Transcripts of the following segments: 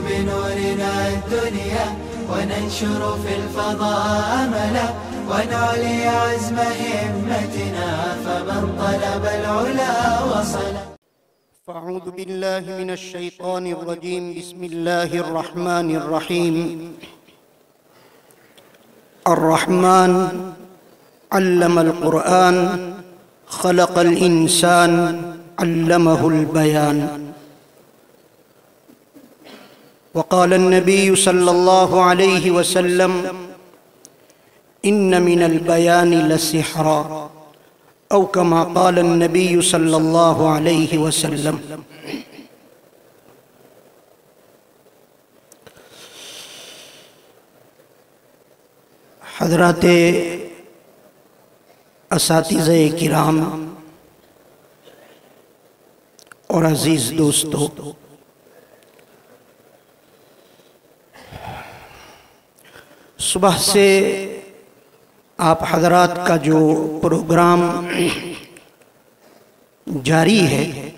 بنورنا الدنيا وننشر في الفضاء أملا ونعلي عزم همتنا فمن طلب العلا وصل. فأعوذ بالله من الشيطان الرجيم. بسم الله الرحمن الرحيم. الرحمن علم القرآن خلق الإنسان علمه البيان. وقال النبي صلى الله عليه وسلم إن من البيان لسحرا، أو كما قال النبي صلى الله عليه وسلم. حضرات اساتذہ کرام اور عزیز دوستو، صبح سے آپ حضرات کا جو پروگرام جاری ہے،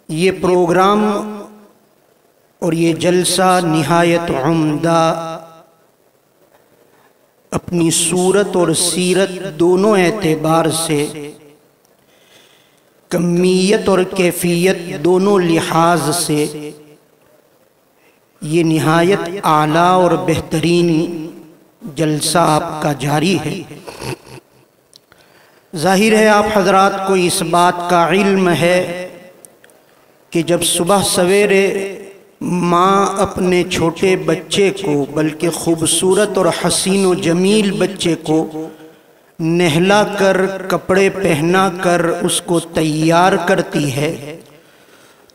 یہ پروگرام اور یہ جلسہ نہایت عمدہ، اپنی صورت اور سیرت دونوں اعتبار سے، کمیت اور کیفیت دونوں لحاظ سے یہ نہایت اعلیٰ اور بہترین جلسہ آپ کا جاری ہے۔ ظاہر ہے آپ حضرات کو اس بات کا علم ہے کہ جب صبح سویرے ماں اپنے چھوٹے بچے کو، بلکہ خوبصورت اور حسین و جمیل بچے کو نہلا کر، کپڑے پہنا کر اس کو تیار کرتی ہے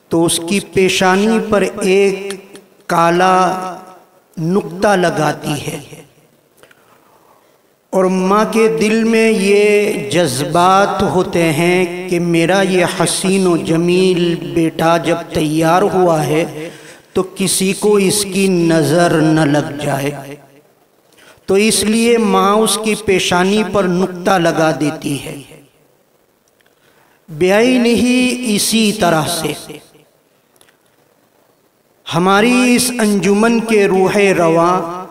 تو اس کی پیشانی پر ایک کالا نقطہ لگاتی ہے، اور ماں کے دل میں یہ جذبات ہوتے ہیں کہ میرا یہ حسین و جمیل بیٹا جب تیار ہوا ہے تو کسی کو اس کی نظر نہ لگ جائے، تو اس لیے ماں اس کی پیشانی پر نقطہ لگا دیتی ہے۔ بیائن ہی اسی طرح سے ہماری اس انجمن کے روح رواں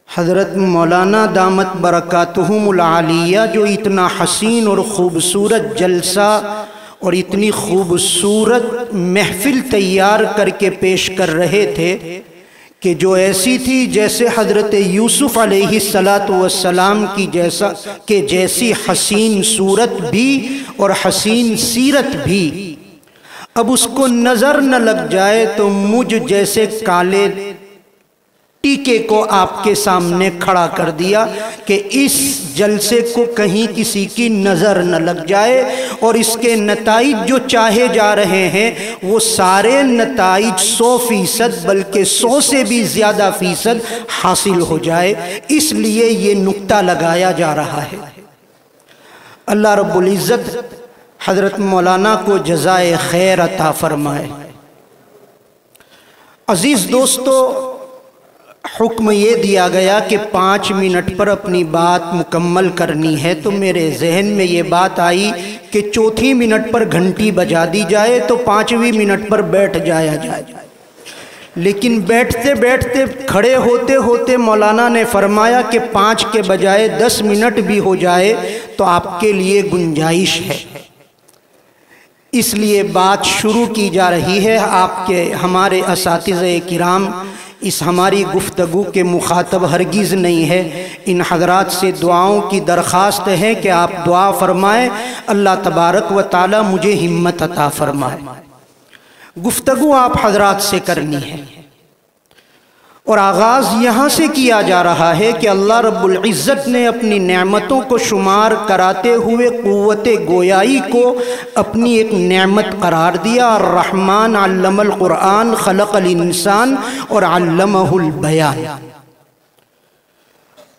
حضرت مولانا دامت برکاتہم العالیہ، جو اتنا حسین اور خوبصورت جلسہ اور اتنی خوبصورت محفل تیار کر کے پیش کر رہے تھے کہ جو ایسی تھی جیسے حضرت یوسف علیہ السلام کی جیسی حسین صورت بھی اور حسین سیرت بھی، اب اس کو نظر نہ لگ جائے تو مجھ جیسے کالے ٹیکے کو آپ کے سامنے کھڑا کر دیا کہ اس جلسے کو کہیں کسی کی نظر نہ لگ جائے، اور اس کے نتائج جو چاہے جا رہے ہیں وہ سارے نتائج 100% بلکہ 100 سے بھی زیادہ فیصد حاصل ہو جائے، اس لیے یہ نقطہ لگایا جا رہا ہے۔ اللہ رب العزت حضرت مولانا کو جزائے خیر عطا فرمائے۔ عزیز دوستو، حکم یہ دیا گیا کہ 5 منٹ پر اپنی بات مکمل کرنی ہے، تو میرے ذہن میں یہ بات آئی کہ 4 منٹ پر گھنٹی بجا دی جائے تو 5ویں منٹ پر بیٹھ جایا جائے، لیکن بیٹھتے بیٹھتے کھڑے ہوتے ہوتے مولانا نے فرمایا کہ 5 کے بجائے 10 منٹ بھی ہو جائے تو آپ کے لیے گنجائش ہے، اس لیے بات شروع کی جا رہی ہے۔ آپ کے ہمارے اساتذہ کرام اس ہماری گفتگو کے مخاطب ہرگز نہیں ہے، ان حضرات سے دعاؤں کی درخواست ہے کہ آپ دعا فرمائیں، اللہ تبارک و تعالی مجھے ہمت عطا فرمائے۔ گفتگو آپ حضرات سے کرنی ہے، اور آغاز یہاں سے کیا جا رہا ہے کہ اللہ رب العزت نے اپنی نعمتوں کو شمار کراتے ہوئے قوت گویائی کو اپنی ایک نعمت قرار دیا۔ الرحمن علم القرآن خلق الانسان اور علمہ البیان۔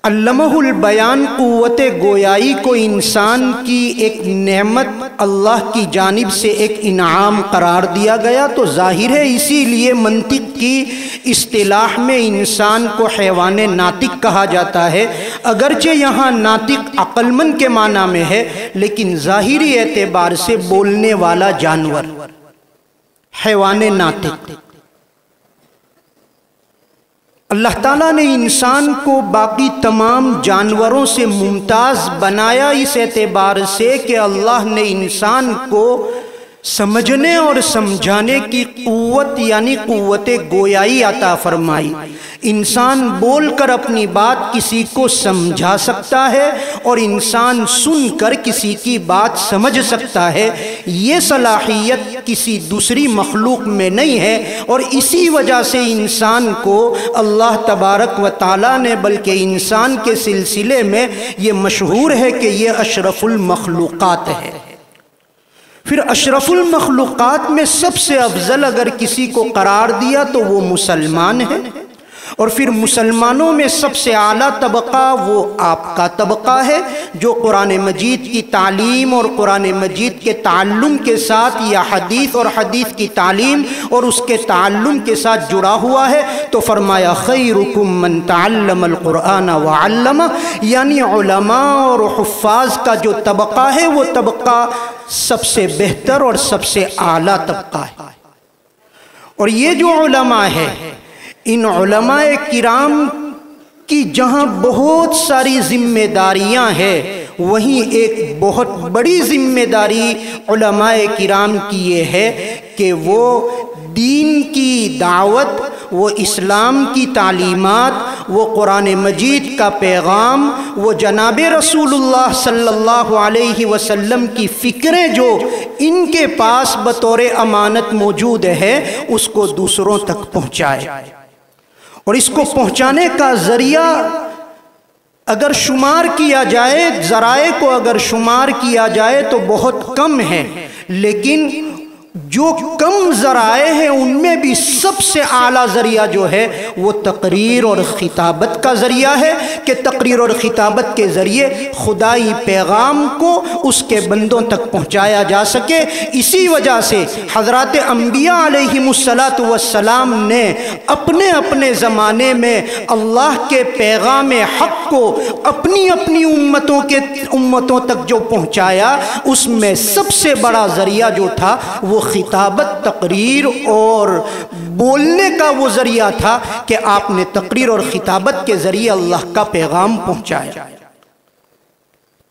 علمہ البیان، قوت گویائی کو انسان کی ایک نعمت اللہ کی جانب سے ایک انعام قرار دیا گیا، تو ظاہر ہے اسی لیے منطق کی اصطلاح میں انسان کو حیوان ناطق کہا جاتا ہے، اگرچہ یہاں ناطق عقل مند کے معنی میں ہے، لیکن ظاہری اعتبار سے بولنے والا جانور، حیوان ناطق۔ اللہ تعالیٰ نے انسان کو باقی تمام جانوروں سے ممتاز بنایا اس اعتبار سے کہ اللہ نے انسان کو سمجھنے اور سمجھانے کی قوت یعنی قوت گویائی عطا فرمائی۔ انسان بول کر اپنی بات کسی کو سمجھا سکتا ہے اور انسان سن کر کسی کی بات سمجھ سکتا ہے۔ یہ صلاحیت کسی دوسری مخلوق میں نہیں ہے، اور اسی وجہ سے انسان کو اللہ تبارک و تعالیٰ نے بلکہ انسان کے سلسلے میں یہ مشہور ہے کہ یہ اشرف المخلوقات ہے۔ پھر اشرف المخلوقات میں سب سے افضل اگر کسی کو قرار دیا تو وہ مسلمان ہے، اور پھر مسلمانوں میں سب سے اعلیٰ طبقہ وہ آپ کا طبقہ ہے جو قرآن مجید کی تعلیم اور قرآن مجید کے تعلم کے ساتھ یا حدیث اور حدیث کی تعلیم اور اس کے تعلم کے ساتھ جڑا ہوا ہے۔ تو فرمایا خیرکم من تعلم القرآن وعلمہ، یعنی علماء اور حفاظ کا جو طبقہ ہے وہ طبقہ سب سے بہتر اور سب سے اعلیٰ طبقہ ہے۔ اور یہ جو علماء ہے، ان علماء کرام کی جہاں بہت ساری ذمہ داریاں ہیں، وہیں ایک بہت بڑی ذمہ داری علماء کرام کی یہ ہے کہ وہ دین کی دعوت، وہ اسلام کی تعلیمات، وہ قرآن مجید کا پیغام، وہ جناب رسول اللہ صلی اللہ علیہ وسلم کی فکریں جو ان کے پاس بطور امانت موجود ہے، اس کو دوسروں تک پہنچائے۔ اور اس کو پہنچانے کا ذریعہ اگر شمار کیا جائے، ذرائع کو اگر شمار کیا جائے تو بہت کم ہے، لیکن جو کم ذرائع ہیں ان میں بھی سب سے اعلیٰ ذریعہ جو ہے وہ تقریر اور خطابت کا ذریعہ ہے کہ تقریر اور خطابت کے ذریعے خدائی پیغام کو اس کے بندوں تک پہنچایا جا سکے۔ اسی وجہ سے حضرات انبیاء علیہم السلام نے اپنے اپنے زمانے میں اللہ کے پیغام حق کو اپنی اپنی امتوں تک جو پہنچایا، اس میں سب سے بڑا ذریعہ جو تھا وہ خطابت، تقریر اور بولنے کا وہ ذریعہ تھا کہ آپ نے تقریر اور خطابت کے ذریعے اللہ کا پیغام پہنچایا۔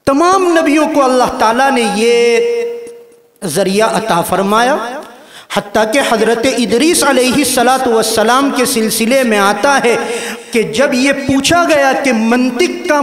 تمام نبیوں کو اللہ تعالیٰ نے یہ ذریعہ عطا فرمایا، حتیٰ کہ حضرت ادریس علیہ السلام کے سلسلے میں آتا ہے کہ جب یہ پوچھا گیا کہ منطق کا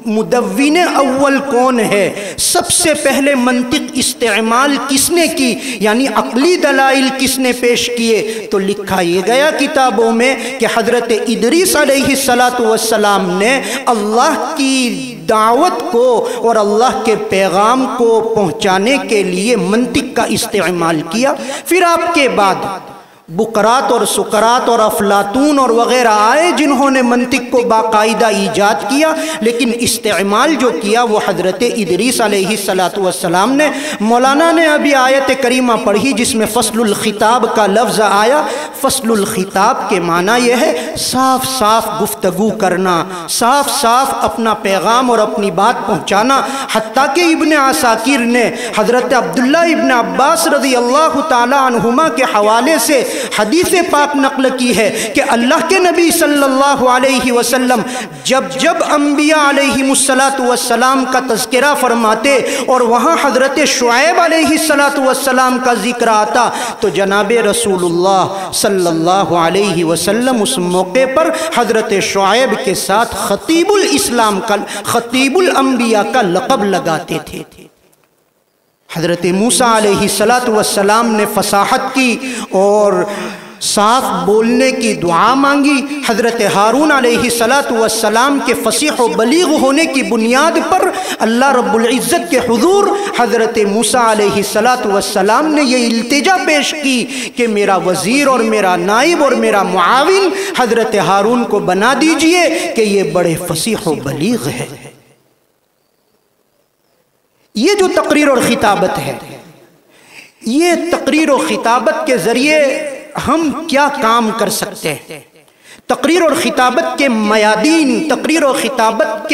مدون اول کون ہے، سب سے پہلے منطق استعمال کس نے کی، یعنی عقلی دلائل کس نے پیش کیے، تو لکھا یہ گیا کتابوں میں کہ حضرت ادریس علیہ السلام نے اللہ کی دعوت کو اور اللہ کے پیغام کو پہنچانے کے لیے منطق کا استعمال کیا۔ پھر آپ کے بعد بقرات اور سقراط اور افلاطون اور وغیرہ آئے جنہوں نے منطق کو باقاعدہ ایجاد کیا، لیکن استعمال جو کیا وہ حضرت ادریس علیہ السلام نے۔ مولانا نے ابھی آیت کریمہ پڑھی جس میں فصل الخطاب کا لفظ آیا۔ فصل الخطاب کے معنی یہ ہے صاف صاف گفتگو کرنا، صاف صاف اپنا پیغام اور اپنی بات پہنچانا۔ حتیٰ کہ ابن عساکر نے حضرت عبداللہ ابن عباس رضی اللہ تعالی عنہما کے حوالے سے حدیث پاک نقل کی ہے کہ اللہ کے نبی صلی اللہ علیہ وسلم جب انبیاء علیہ السلام کا تذکرہ فرماتے اور وہاں حضرت شعیب علیہ السلام کا ذکر آتا تو جناب رسول اللہ صلی اللہ علیہ وسلم اس موقع پر حضرت شعیب کے ساتھ خطیب الاسلام کا، خطیب الانبیاء کا لقب لگاتے تھے۔ حضرت موسیٰ علیہ السلام نے فصاحت کی اور صاف بولنے کی دعا مانگی۔ حضرت ہارون علیہ السلام کے فصیح و بلیغ ہونے کی بنیاد پر اللہ رب العزت کے حضور حضرت موسیٰ علیہ السلام نے یہ التجا پیش کی کہ میرا وزیر اور میرا نائب اور میرا معاون حضرت ہارون کو بنا دیجئے کہ یہ بڑے فصیح و بلیغ ہے۔ یہ جو تقریر اور خطابت ہے، یہ تقریر و خطابت کے ذریعے ہم کیا کام کر سکتے ہیں؟ تقریر اور خطابت کے میادین، تقریر اور خطابت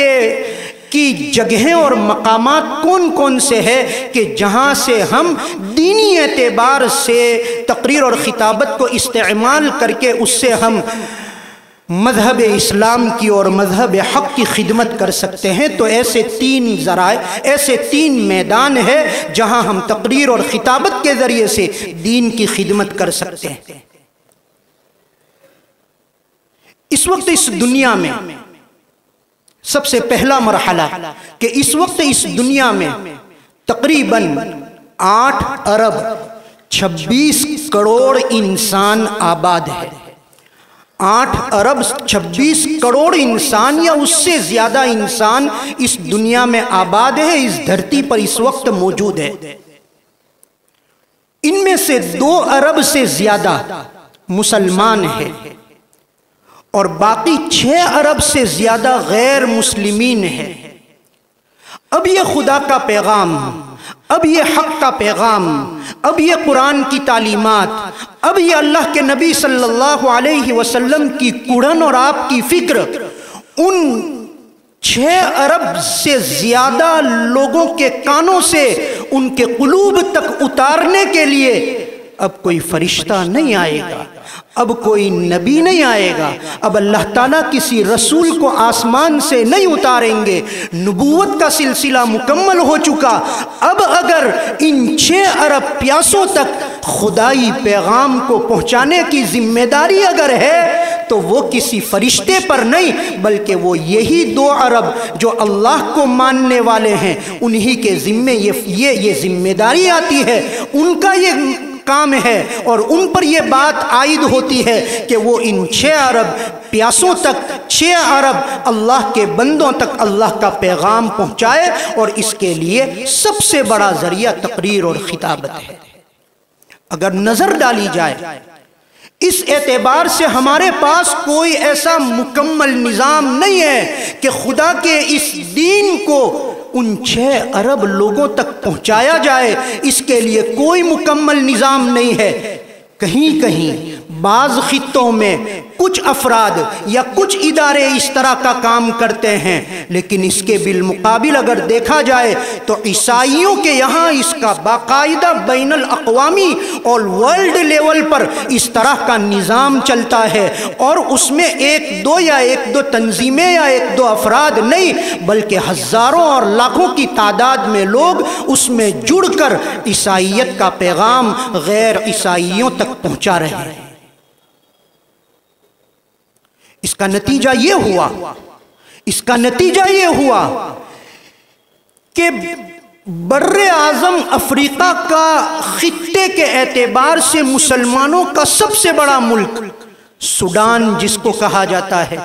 کی جگہیں اور مقامات کون کون سے ہیں کہ جہاں سے ہم دینی اعتبار سے تقریر اور خطابت کو استعمال کر کے اس سے ہم مذہب اسلام کی اور مذہب حق کی خدمت کر سکتے ہیں، تو ایسے 3 ذرائع، ایسے 3 میدان ہے جہاں ہم تقریر اور خطابت کے ذریعے سے دین کی خدمت کر سکتے ہیں۔ اس وقت اس دنیا میں سب سے پہلا مرحلہ کہ اس وقت اس دنیا میں تقریباً 8 ارب 26 کروڑ انسان آباد ہے۔ 8 ارب 26 کروڑ انسان یا اس سے زیادہ انسان اس دنیا میں آباد ہے، اس دھرتی پر اس وقت موجود ہے۔ ان میں سے 2 ارب سے زیادہ مسلمان ہیں اور باقی 6 ارب سے زیادہ غیر مسلمین ہیں۔ اب یہ خدا کا پیغام، اب یہ حق کا پیغام، اب یہ قرآن کی تعلیمات، اب یہ اللہ کے نبی صلی اللہ علیہ وسلم کی کڑن اور آپ کی فکر ان 6 ارب سے زیادہ لوگوں کے کانوں سے ان کے قلوب تک اتارنے کے لیے اب کوئی فرشتہ نہیں آئے گا، اب کوئی نبی نہیں آئے گا، اب اللہ تعالیٰ کسی رسول کو آسمان سے نہیں اتاریں گے، نبوت کا سلسلہ مکمل ہو چکا۔ اب اگر ان 6 ارب پیاسوں تک خدائی پیغام کو پہنچانے کی ذمہ داری اگر ہے تو وہ کسی فرشتے پر نہیں، بلکہ وہ یہی 2 ارب جو اللہ کو ماننے والے ہیں انہی کے ذمے یہ ذمہ داری آتی ہے، ان کا یہ کام ہے اور ان پر یہ بات عائد ہوتی ہے کہ وہ ان 6 ارب پیاسوں تک، 6 ارب اللہ کے بندوں تک اللہ کا پیغام پہنچائے، اور اس کے لیے سب سے بڑا ذریعہ تقریر اور خطابت ہے۔ اگر نظر ڈالی جائے اس اعتبار سے ہمارے پاس کوئی ایسا مکمل نظام نہیں ہے کہ خدا کے اس دین کو ان 6 ارب لوگوں تک پہنچایا جائے، اس کے لیے کوئی مکمل نظام نہیں ہے۔ کہیں کہیں بعض خطوں میں کچھ افراد یا کچھ ادارے اس طرح کا کام کرتے ہیں، لیکن اس کے بالمقابل اگر دیکھا جائے تو عیسائیوں کے یہاں اس کا باقاعدہ بین الاقوامی اور ورلڈ لیول پر اس طرح کا نظام چلتا ہے، اور اس میں 1-2 یا 1-2 تنظیمیں یا 1-2 افراد نہیں، بلکہ ہزاروں اور لاکھوں کی تعداد میں لوگ اس میں جڑ کر عیسائیت کا پیغام غیر عیسائیوں تک پہنچا رہے ہیں۔ اس کا نتیجہ یہ ہوا کہ بر اعظم افریقہ کا خطے کے اعتبار سے مسلمانوں کا سب سے بڑا ملک سوڈان جس کو کہا جاتا ہے،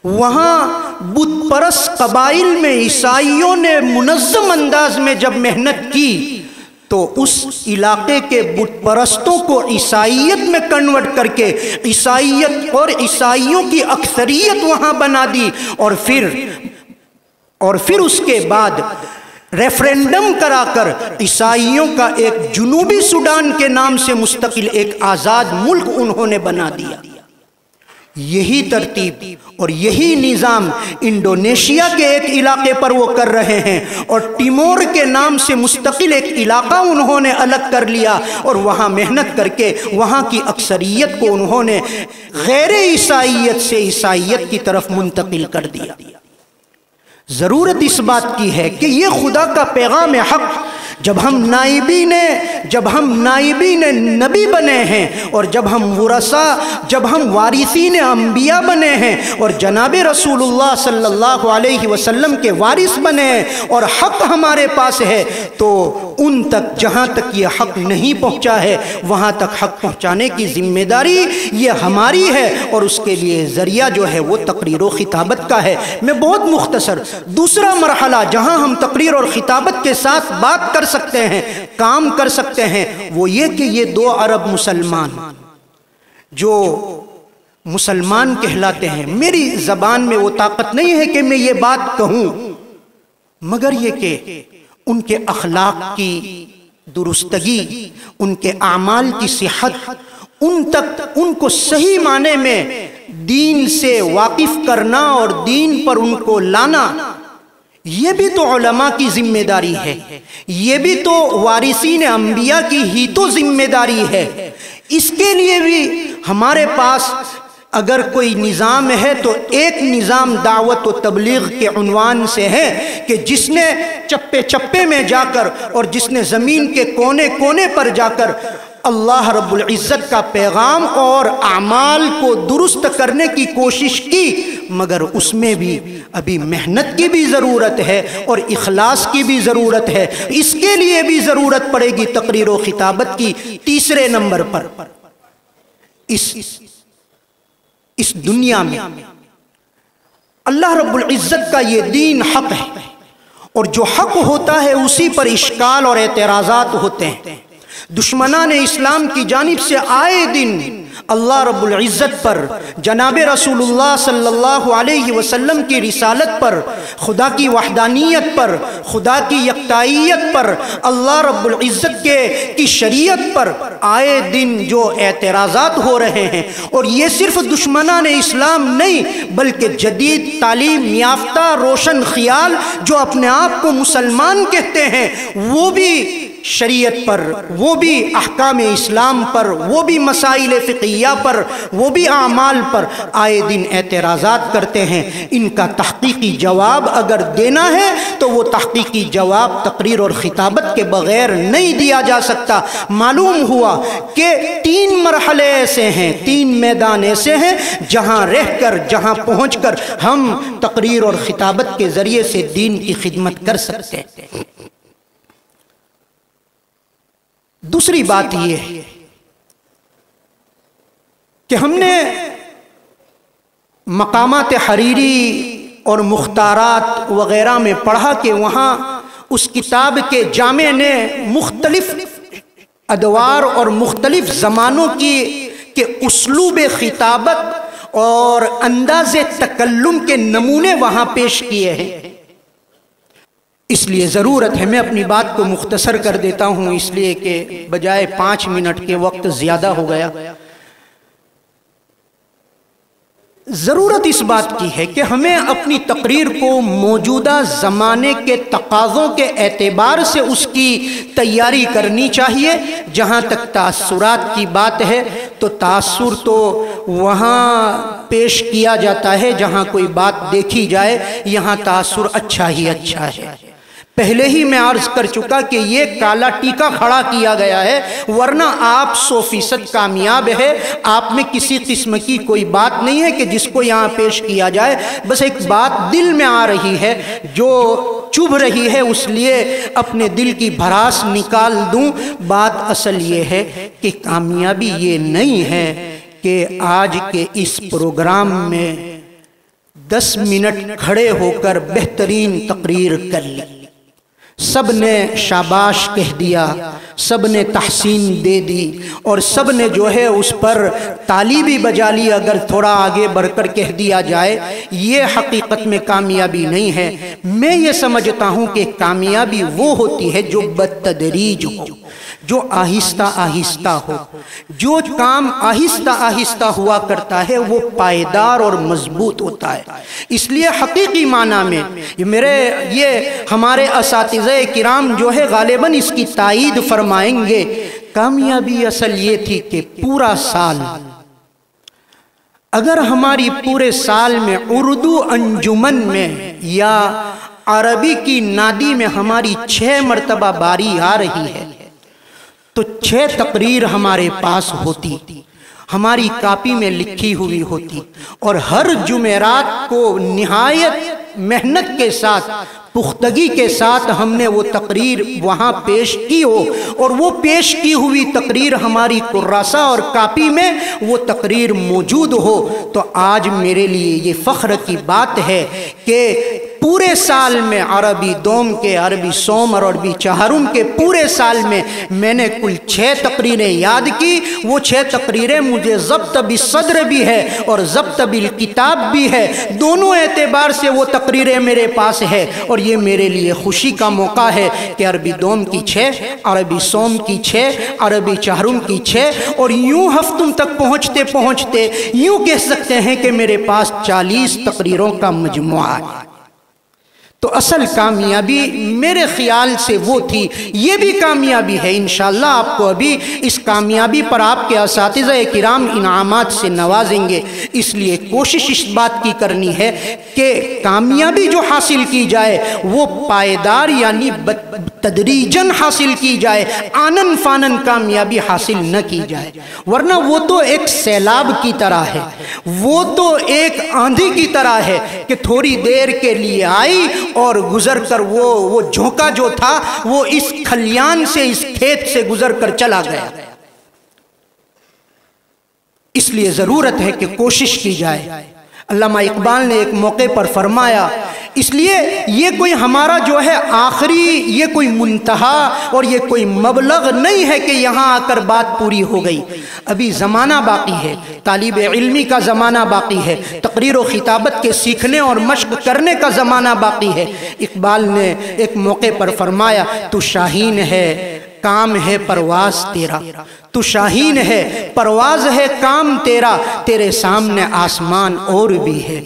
وہاں بت پرست قبائل میں عیسائیوں نے منظم انداز میں جب محنت کی تو اس علاقے کے بت پرستوں کو عیسائیت میں کنورٹ کر کے عیسائیت اور عیسائیوں کی اکثریت وہاں بنا دی، اور پھر اس کے بعد ریفرینڈم کرا کر عیسائیوں کا ایک جنوبی سوڈان کے نام سے مستقل ایک آزاد ملک انہوں نے بنا دیا۔ یہی ترتیب اور یہی نظام انڈونیشیا کے ایک علاقے پر وہ کر رہے ہیں، اور ٹیمور کے نام سے مستقل ایک علاقہ انہوں نے الگ کر لیا، اور وہاں محنت کر کے وہاں کی اکثریت کو انہوں نے غیر عیسائیت سے عیسائیت کی طرف منتقل کر دیا۔ ضرورت اس بات کی ہے کہ یہ خدا کا پیغام حق جب ہم نائبین نبی بنے ہیں، اور جب ہم وارثین انبیاء بنے ہیں، اور جناب رسول اللہ صلی اللہ علیہ وسلم کے وارث بنے ہیں، اور حق ہمارے پاس ہے، تو ان تک جہاں تک یہ حق نہیں پہنچا ہے وہاں تک حق پہنچانے کی ذمہ داری یہ ہماری ہے، اور اس کے لیے ذریعہ جو ہے وہ تقریر و خطابت کا ہے۔ میں بہت مختصر دوسرا مرحلہ جہاں ہم تقریر اور خطابت کے ساتھ بات کر سکتے ہیں، کام کر سکتے ہیں، وہ یہ کہ یہ 2 ارب مسلمان جو مسلمان کہلاتے ہیں، میری زبان میں وہ طاقت نہیں ہے کہ میں یہ بات کہوں، مگر یہ کہ ان کے اخلاق کی درستگی، ان کے اعمال کی صحت، ان کو صحیح معنی میں دین سے واقف کرنا اور دین پر ان کو لانا، یہ بھی تو علماء کی ذمہ داری ہے، یہ بھی تو وارثین انبیاء کی ہی تو ذمہ داری ہے۔ اس کے لیے بھی ہمارے پاس اگر کوئی نظام ہے تو ایک نظام دعوت و تبلیغ کے عنوان سے ہے کہ جس نے چپے چپے میں جا کر اور جس نے زمین کے کونے کونے پر جا کر اللہ رب العزت کا پیغام اور اعمال کو درست کرنے کی کوشش کی، مگر اس میں بھی ابھی محنت کی بھی ضرورت ہے اور اخلاص کی بھی ضرورت ہے۔ اس کے لیے بھی ضرورت پڑے گی تقریر و خطابت کی۔ تیسرے نمبر پر اس دنیا میں اللہ رب العزت کا یہ دین حق ہے، اور جو حق ہوتا ہے اسی پر اشکال اور اعتراضات ہوتے ہیں۔ دشمنان اسلام کی جانب سے آئے دن اللہ رب العزت پر، جناب رسول اللہ صلی اللہ علیہ وسلم کی رسالت پر، خدا کی وحدانیت پر، خدا کی یکتائیت پر، اللہ رب العزت کی شریعت پر آئے دن جو اعتراضات ہو رہے ہیں، اور یہ صرف دشمنان اسلام نہیں بلکہ جدید تعلیم یافتہ روشن خیال جو اپنے آپ کو مسلمان کہتے ہیں، وہ بھی شریعت پر، وہ بھی احکام اسلام پر، وہ بھی مسائل فقہیہ پر، وہ بھی اعمال پر آئے دن اعتراضات کرتے ہیں۔ ان کا تحقیقی جواب اگر دینا ہے تو وہ تحقیقی جواب تقریر اور خطابت کے بغیر نہیں دیا جا سکتا۔ معلوم ہوا کہ 3 مرحلے ایسے ہیں، 3 میدان ایسے ہیں جہاں رہ کر، جہاں پہنچ کر ہم تقریر اور خطابت کے ذریعے سے دین کی خدمت کر سکتے ہیں۔ دوسری بات یہ ہے کہ ہم نے مقامات حریری اور مختارات وغیرہ میں پڑھا کہ وہاں اس کتاب کے جامع نے مختلف ادوار اور مختلف زمانوں کے اسلوب خطابت اور انداز تکلم کے نمونے وہاں پیش کیے ہیں۔ اس لیے ضرورت ہے، میں اپنی بات کو مختصر کر دیتا ہوں اس لیے کہ بجائے 5 منٹ کے وقت زیادہ ہو گیا۔ ضرورت اس بات کی ہے کہ ہمیں اپنی تقریر کو موجودہ زمانے کے تقاضوں کے اعتبار سے اس کی تیاری کرنی چاہیے۔ جہاں تک تاثرات کی بات ہے تو تاثر تو وہاں پیش کیا جاتا ہے جہاں کوئی بات دیکھی جائے، یہاں تاثر اچھا ہی اچھا ہے۔ پہلے ہی میں عرض کر چکا کہ یہ کالا ٹیکا کھڑا کیا گیا ہے، ورنہ آپ 100% کامیاب ہے۔ آپ میں کسی قسم کی کوئی بات نہیں ہے کہ جس کو یہاں پیش کیا جائے، بس ایک بات دل میں آ رہی ہے جو چبھ رہی ہے، اس لیے اپنے دل کی بھڑاس نکال دوں۔ بات اصل یہ ہے کہ کامیابی یہ نہیں ہے کہ آج کے اس پروگرام میں 10 منٹ کھڑے ہو کر بہترین تقریر کر لی، سب نے شاباش کہہ دیا، سب نے تحسین دے دی، اور سب نے جو ہے اس پر تالی بھی بجا لی اگر تھوڑا آگے بڑھ کر کہہ دیا جائے۔ یہ حقیقت میں کامیابی نہیں ہے۔ میں یہ سمجھتا ہوں کہ کامیابی وہ ہوتی ہے جو بالتدریج ہو، جو آہستہ آہستہ ہو۔ جو کام آہستہ آہستہ ہوا کرتا ہے وہ پائیدار اور مضبوط ہوتا ہے۔ اس لیے حقیقی معنی میں یہ ہمارے اساتذہ کرام جو ہے غالباً اس کی تائید فرمائیں گے، کامیابی اصل یہ تھی کہ پورا سال اگر ہماری پورے سال میں اردو انجمن میں یا عربی کی نادی میں ہماری 6 مرتبہ باری آ رہی ہے تو 6 تقریر ہمارے پاس ہوتی، ہماری کاپی میں لکھی ہوئی ہوتی، اور ہر جمعرات کو نہایت محنت کے ساتھ، پختگی کے ساتھ ہم نے وہ تقریر وہاں پیش کی ہو، اور وہ پیش کی ہوئی تقریر ہماری کراسہ اور کاپی میں وہ تقریر موجود ہو، تو آج میرے لیے یہ فخر کی بات ہے کہ پورے سال میں عربی دوم کے، عربی سوم اور عربی چہارم کے پورے سال میں میں نے کل 6 تقریریں یاد کی۔ وہ 6 تقریریں مجھے ضبط بالصدر بھی ہے اور ضبط بالکتاب بھی ہے، دونوں اعتبار سے وہ تقریریں میرے پاس ہے، اور یہ میرے لیے خوشی کا موقع ہے کہ عربی دوم کی 6، عربی سوم کی 6، عربی چہارم کی 6، اور یوں ہفتوں تک پہنچتے پہنچتے یوں کہہ سکتے ہیں کہ میرے پاس 40 تقریروں کا مجموعہ ہے۔ تو اصل کامیابی میرے خیال سے وہ تھی، یہ بھی کامیابی ہے۔ انشاءاللہ آپ کو ابھی اس کامیابی پر آپ کے اساتذہ کرام انعامات سے نوازیں گے۔ اس لیے کوشش اس بات کی کرنی ہے کہ کامیابی جو حاصل کی جائے وہ پائیدار یعنی تدریجاً حاصل کی جائے، آنن فانن کامیابی حاصل نہ کی جائے، ورنہ وہ تو ایک سیلاب کی طرح ہے، وہ تو ایک آندھی کی طرح ہے کہ تھوڑی دیر کے لیے آئی اور گزر کر وہ جھونکا جو تھا وہ اس کھلیان سے، اس کھیت سے گزر کر چلا گیا۔ اس لیے ضرورت ہے کہ کوشش کی جائے۔ علامہ اقبال نے ایک موقع پر فرمایا، اس لیے یہ کوئی ہمارا جو ہے آخری، یہ کوئی منتہا اور یہ کوئی مبلغ نہیں ہے کہ یہاں آ کر بات پوری ہو گئی، ابھی زمانہ باقی ہے، طالب علمی کا زمانہ باقی ہے، تقریر و خطابت کے سیکھنے اور مشق کرنے کا زمانہ باقی ہے۔ اقبال نے ایک موقع پر فرمایا، تو شاہین ہے کام ہے پرواز تیرا، تو شاہین ہے پرواز ہے کام تیرا، تیرے سامنے آسمان اور بھی ہے۔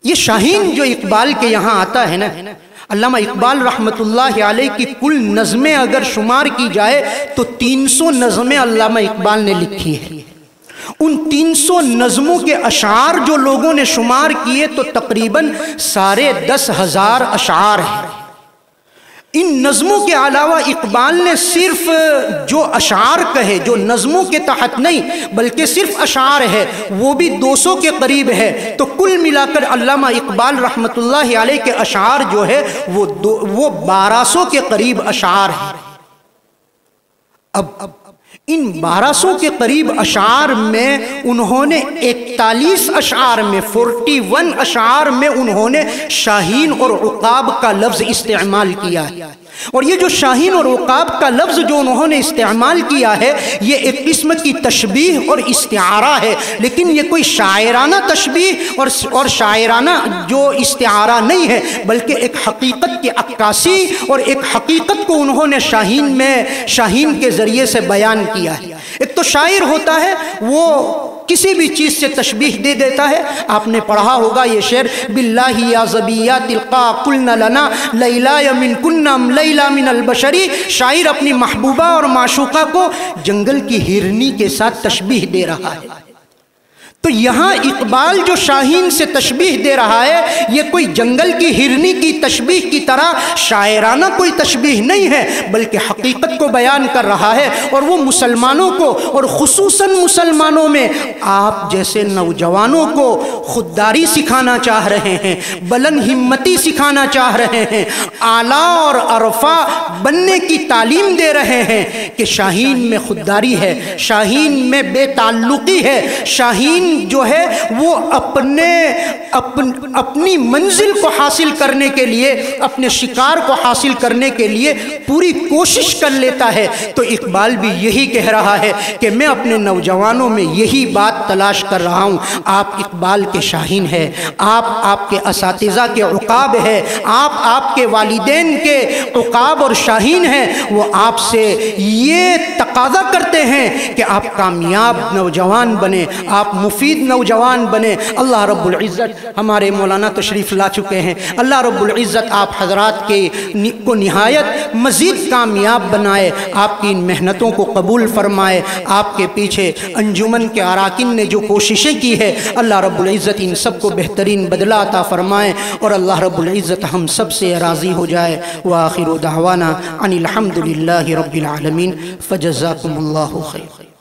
یہ شاہین جو اقبال کے یہاں آتا ہے نا، علامہ اقبال رحمت اللہ علیہ کی کل نظمیں اگر شمار کی جائے تو 300 نظمیں علامہ اقبال نے لکھی ہیں۔ ان 300 نظموں کے اشعار جو لوگوں نے شمار کیے تو تقریباً 10,500 اشعار ہیں۔ ان نظموں کے علاوہ اقبال نے صرف جو اشعار کہے، جو نظموں کے تحت نہیں بلکہ صرف اشعار ہے، وہ بھی 200 کے قریب ہے۔ تو کل ملا کر علامہ اقبال رحمت اللہ علیہ کے اشعار جو ہے وہ 1200 کے قریب اشعار ہیں۔ اب ان 1200 کے قریب اشعار میں انہوں نے 41 اشعار میں 41 اشعار میں انہوں نے شاہین اور عقاب کا لفظ استعمال کیا ہے۔ اور یہ جو شاہین اور عقاب کا لفظ جو انہوں نے استعمال کیا ہے یہ ایک قسم کی تشبیہ اور استعارہ ہے، لیکن یہ کوئی شاعرانہ تشبیہ اور شاعرانہ جو استعارہ نہیں ہے، بلکہ ایک حقیقت کی عکاسی اور ایک حقیقت کو انہوں نے شاہین کے ذریعے سے بیان کیا ہے۔ ایک تو شاعر ہوتا ہے وہ کسی بھی چیز سے تشبیہ دے دیتا ہے۔ آپ نے پڑھا ہوگا یہ شعر، باللہ یا ذبیات القا قلنا لنا لیلا من کنم لیلا من البشری۔ شاعر اپنی محبوبہ اور معشوقہ کو جنگل کی ہرنی کے ساتھ تشبیہ دے رہا ہے۔ تو یہاں اقبال جو شاہین سے تشبیہ دے رہا ہے یہ کوئی جنگل کی ہرنی کی تشبیہ کی طرح شاعرانہ کوئی تشبیہ نہیں ہے، بلکہ حقیقت کو بیان کر رہا ہے۔ اور وہ مسلمانوں کو اور خصوصاً مسلمانوں میں آپ جیسے نوجوانوں کو خودداری سکھانا چاہ رہے ہیں، بلند ہمتی سکھانا چاہ رہے ہیں، اعلیٰ اور عرفہ بننے کی تعلیم دے رہے ہیں کہ شاہین میں خودداری ہے، شاہین میں بے تعلقی ہے، شاہین جو ہے وہ اپنی منزل کو حاصل کرنے کے لیے، اپنے شکار کو حاصل کرنے کے لیے پوری کوشش کر لیتا ہے۔ تو اقبال بھی یہی کہہ رہا ہے کہ میں اپنے نوجوانوں میں یہی بات تلاش کر رہا ہوں۔ آپ اقبال کے شاہین ہیں، آپ کے اساتذہ کے عقاب ہیں، آپ کے والدین کے عقاب اور شاہین ہیں۔ وہ آپ سے یہ تقاضا کرتے ہیں کہ آپ کامیاب نوجوان بنیں، آپ مفید نوجوان بنے۔ اللہ رب العزت ہمارے مولانا تشریف لا چکے ہیں، اللہ رب العزت آپ حضرات کو نہایت مزید کامیاب بنائے، آپ کی ان محنتوں کو قبول فرمائے۔ آپ کے پیچھے انجمن کے اراکین نے جو کوششیں کی ہے اللہ رب العزت ان سب کو بہترین بدلہ عطا فرمائے، اور اللہ رب العزت ہم سب سے راضی ہو جائے۔ وآخر دعوانا ان الحمد للہ رب العالمین، فجزاکم اللہ خیر۔